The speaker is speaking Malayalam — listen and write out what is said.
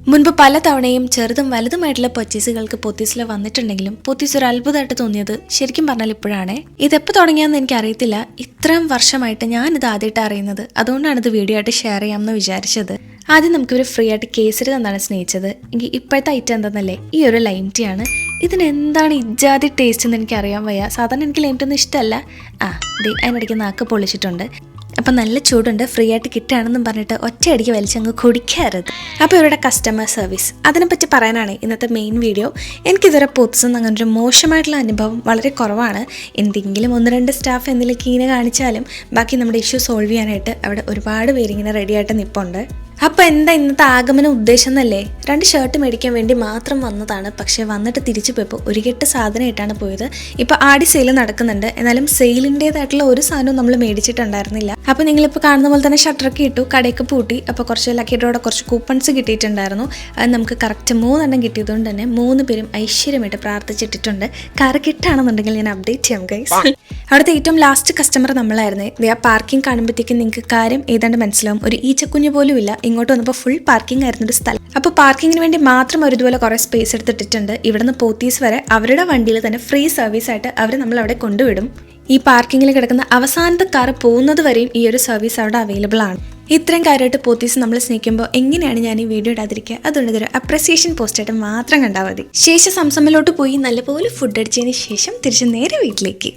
മുൻപ് പല തവണയും ചെറുതും വലുതുമായിട്ടുള്ള പർച്ചേസുകൾക്ക് പോത്തീസിൽ വന്നിട്ടുണ്ടെങ്കിലും പോത്തീസ് ഒരു അത്ഭുതമായിട്ട് തോന്നിയത് ശരിക്കും പറഞ്ഞാൽ ഇപ്പോഴാണ്. ഇതെപ്പോൾ തുടങ്ങിയാന്ന് എനിക്ക് അറിയത്തില്ല. ഇത്രയും വർഷമായിട്ട് ഞാനിത് ആദ്യമായിട്ട് അറിയുന്നത്. അതുകൊണ്ടാണ് ഇത് വീഡിയോ ആയിട്ട് ഷെയർ ചെയ്യാമെന്ന് വിചാരിച്ചത്. ആദ്യം നമുക്കൊരു ഫ്രീ ആയിട്ട് കേസരി തന്നാണ് സ്നേഹിച്ചത്. എങ്കിൽ ഇപ്പോഴത്തെ ഐറ്റം എന്താണെന്നല്ലേ, ഈ ഒരു ലൈം ടീ ആണ്. ഇതിന് എന്താണ് ഇജാതി ടേസ്റ്റ് എന്ന് എനിക്ക് അറിയാൻ വയ്യ. സാധാരണ എനിക്ക് ലൈം ടീ ഒന്നും ഇഷ്ടമല്ല. അതിനിടയ്ക്ക് നാക്ക് പൊളിച്ചിട്ടുണ്ട്. അപ്പം നല്ല ചൂടുണ്ട്, ഫ്രീ ആയിട്ട് കിട്ടുകയാണെന്നും പറഞ്ഞിട്ട് ഒറ്റയടിക്ക് വലിച്ചങ്ങ് കുടിക്കരുത്. അപ്പോൾ ഇവരുടെ കസ്റ്റമർ സർവീസ്, അതിനെപ്പറ്റി പറയാനാണ് ഇന്നത്തെ മെയിൻ വീഡിയോ. എനിക്കിതുവരെ പോത്തീസിൽ അങ്ങനെ ഒരു മോശമായിട്ടുള്ള അനുഭവം വളരെ കുറവാണ്. എന്തെങ്കിലും 1-2 സ്റ്റാഫ് എന്തെങ്കിലും കീനെ കാണിച്ചാലും ബാക്കി നമ്മുടെ ഇഷ്യൂ സോൾവ് ചെയ്യാനായിട്ട് അവിടെ ഒരുപാട് പേരിങ്ങനെ റെഡിയായിട്ട് നിൽപ്പുണ്ട്. അപ്പോൾ എന്താ ഇന്നത്തെ ആഗമന ഉദ്ദേശം എന്നല്ലേ, 2 ഷർട്ട് മേടിക്കാൻ വേണ്ടി മാത്രം വന്നതാണ്. പക്ഷേ വന്നിട്ട് തിരിച്ചു പോയപ്പോൾ ഒരു കെട്ട് സാധനമായിട്ടാണ് പോയത്. ഇപ്പോൾ ആടി സെയിൽ നടക്കുന്നുണ്ട്, എന്നാലും സെയിലിൻ്റേതായിട്ടുള്ള ഒരു സാധനവും നമ്മൾ മേടിച്ചിട്ടുണ്ടായിരുന്നില്ല. അപ്പോൾ നിങ്ങളിപ്പോൾ കാണുന്ന പോലെ തന്നെ ഷട്ടറൊക്കെ ഇട്ടു, കടയൊക്കെ പൂട്ടി. അപ്പോൾ കുറച്ച് ലക്കി ഡ്രോയുടെ കുറച്ച് കൂപ്പൺസ് കിട്ടിയിട്ടുണ്ടായിരുന്നു. അത് നമുക്ക് കറക്റ്റ് 3 എണ്ണം കിട്ടിയതുകൊണ്ട് തന്നെ 3 പേരും ഐശ്വര്യമായിട്ട് പ്രാർത്ഥിച്ചിട്ടിട്ടുണ്ട്. കാർ കിട്ടാണെന്നുണ്ടെങ്കിൽ ഞാൻ അപ്ഡേറ്റ് ചെയ്യാം ഗൈസ്. അവിടുത്തെ ഏറ്റവും ലാസ്റ്റ് കസ്റ്റമർ നമ്മളായിരുന്നേ. ആ പാർക്കിംഗ് കാണുമ്പോഴത്തേക്കും നിങ്ങൾക്ക് കാര്യം ഏതാണ്ട് മനസ്സിലാവും. ഒരു ഈച്ചക്കുഞ്ഞ് പോലും ഇല്ല. ഇങ്ങോട്ട് വന്നപ്പോൾ ഫുൾ പാർക്കിംഗ് ആയിരുന്നു ഒരു സ്ഥലം. അപ്പോൾ പാർക്കിങ്ങിന് വേണ്ടി മാത്രം ഒരുപോലെ കുറേ സ്പേസ് എടുത്തിട്ടുണ്ട്. ഇവിടുന്ന് പോത്തീസ് വരെ അവരുടെ വണ്ടിയിൽ തന്നെ ഫ്രീ സർവീസായിട്ട് അവർ നമ്മളവിടെ കൊണ്ടുവിടും. ഈ പാർക്കിങ്ങിൽ കിടക്കുന്ന അവസാനത്തെ കാർ പോകുന്നത് വരെയും ഈ ഒരു സർവീസ് അവിടെ അവൈലബിൾ ആണ്. ഇത്രയും കാര്യമായിട്ട് പോത്തീസ് നമ്മൾ സ്നേഹിക്കുമ്പോൾ എങ്ങനെയാണ് ഞാൻ ഈ വീഡിയോ ഇടാതിരിക്കുക? അതുകൊണ്ട് ഇതൊരു അപ്രിസിയേഷൻ പോസ്റ്റായിട്ട് മാത്രം കണ്ടാൽ മതി. ശേഷം സംസമിലോട്ട് പോയി നല്ലപോലെ ഫുഡ് അടിച്ചതിന് ശേഷം തിരിച്ച് നേരെ വീട്ടിലേക്ക്.